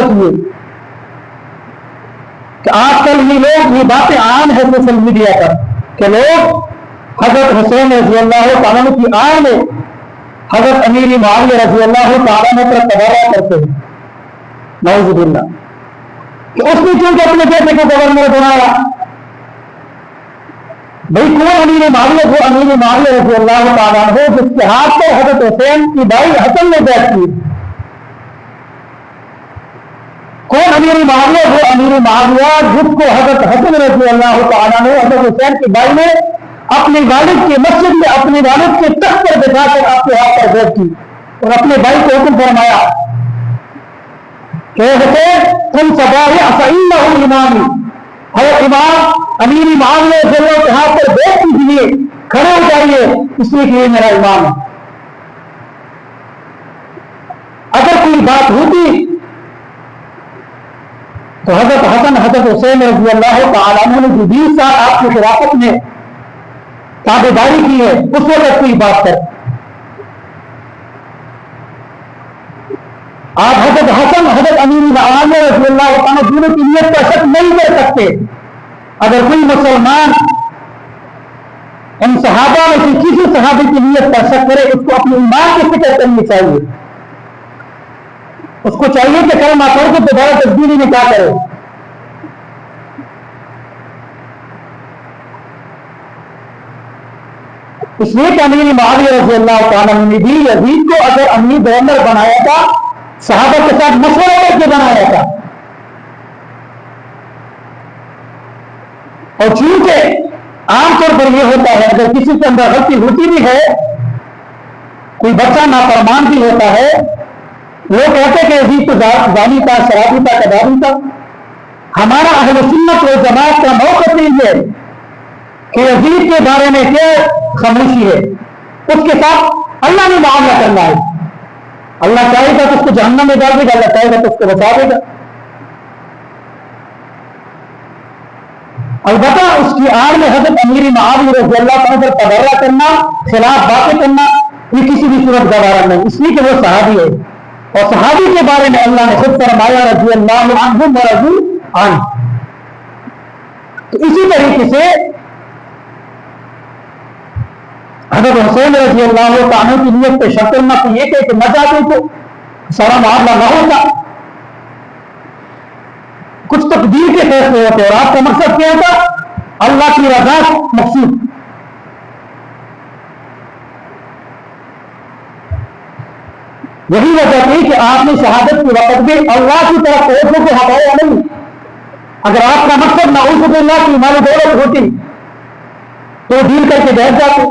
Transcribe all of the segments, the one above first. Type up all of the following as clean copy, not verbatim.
سوچیے کہ آج کل یہ باتیں عام ہے سوشل میڈیا پر کہ لوگ حضرت حسین رضی اللہ تعالیٰ عنہ کی آڑ میں حضرت امیر معاویہ رضی اللہ تعالیٰ عنہ پر تبرہ کرتے ہیں، نعوذ باللہ، کہ اس نے کیوں کہ اپنے بیٹے کو گورنر بنایا؟ بھائی کون امیر معاویہ؟ وہ امیر معاویہ رضی اللہ تعالیٰ عنہ جس کے ہاتھ پر حضرت حسین کی بھائی حسن نے بیعت کی۔ کون امیر معاویہ؟ وہ امیر معاویہ جس کو حضرت حسن رضی اللہ تعالیٰ عنہ حضرت حسین کی بھائی نے اپنے والد کی مسجد میں اپنے والد کے تخت پر بٹھا کر آپ کے ہاتھ پر بیعت کی اور اپنے بھائی کو حکم فرمایا کہ حسین تم سبایا فإنہ امامی، حضرت امام امیر معاویہ رضی اللہ کے ہاتھ پر بیعت کیجیے، کھڑے ہو جائیے، اس لیے کہ یہ میرا امام ہے۔ اگر کوئی بات ہوتی تو حضرت حسن حضرت حسین رضی اللہ تعالیٰ عنہ نے جو 20 سال آپ کی خلافت میں تابعداری کی ہے اس وقت کوئی بات کر، آپ حضرت حسن حضرت امیر معاویہ رضی اللہ تعالیٰ دونوں کی نیت پر شک نہیں کر سکتے۔ اگر کوئی مسلمان ان صحابہ میں سے کسی صحابی کی نیت پر شک کرے اس کو اپنی ایمان کی فکر کرنی چاہیے، اس کو چاہیے کہ کلمہ پڑھ کے دوبارہ تجدید نکاح کرے۔ اس لیے کہ امیر معاویہ رضی اللہ تعالیٰ نے بھی یزید کو اگر امیر گورنر بنایا تھا صحابہ کے ساتھ مشورہ کر کے بنایا تھا، اور چونکہ عام طور پر یہ ہوتا ہے اگر کسی کے اندر غلطی ہوتی بھی ہے، کوئی بچہ نافرمان بھی ہوتا ہے، وہ کہتے کہ یزید تو زانی تھا، شرابی تھا، کبابی تھا۔ ہمارا اہل سنت و جماعت کا موقف یہ ہے کہ یزید کے بارے میں کیا خاموشی ہے، اس کے ساتھ اللہ نے معاملہ کرنا ہے۔ اللہ چاہے گا تو اس کو جہنم میں ڈال دے گا، اللہ چاہے گا تو اس کو بچا دے گا۔ البتہ اس کی آڑ میں حضرت امیر معاویہ رضی اللہ عنہ پر تبرہ کرنا، خلاف باتیں کرنا، یہ کسی بھی صورت گوارا نہیں، اس لیے کہ وہ صحابی ہے، اور صحابی کے بارے میں اللہ نے خود فرمایا رضی اللہ عنہم ورضوا عنہ۔ تو اسی طریقے سے حضرت حسین رضی اللہ تعالیٰ کی نیت پہ شک کرنا تو یہ کہ نہ جاتے تو سارا معاملہ نہ ہوتا، کچھ تقدیر کے فیصلے ہوتے، اور آپ کا مقصد کیا تھا؟ اللہ کی رضا مقصود۔ یہی وجہ تھی کہ آپ نے شہادت کے وقت بھی اللہ کی طرف توجہ کو ہٹایا نہیں۔ اگر آپ کا مقصد نعوذ باللہ کی مال و دولت ہوتی تو ڈیل کر کے بیٹھ جاتے،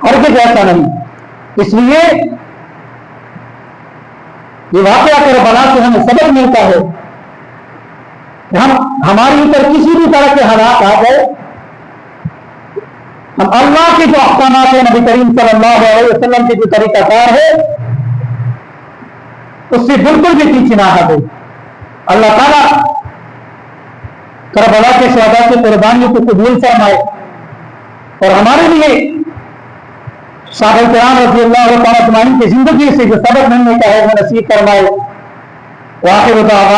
ہرگز ایسا نہیں۔ اس لیے یہ واقعہ کربلا سے ہمیں سبق ملتا ہے کہ ہماری اوپر کسی بھی طرح کے حالات آ گئے، ہم اللہ کے جو احکامات ہیں، نبی کریم صلی اللہ علیہ وسلم کے جو طریقہ کار ہے اس سے بالکل بھی پیچھے نہ ہٹے۔ اللہ تعالیٰ کربلا کے شہداء کی قربانیوں کو قبول فرمائے اور ہمارے لیے صحابہ کرام رضی اللہ تعالیٰ عنہم کی زندگی سے جو سبق ملنے کا ہے وہ نصیب فرمائے۔ وآخر دعوانا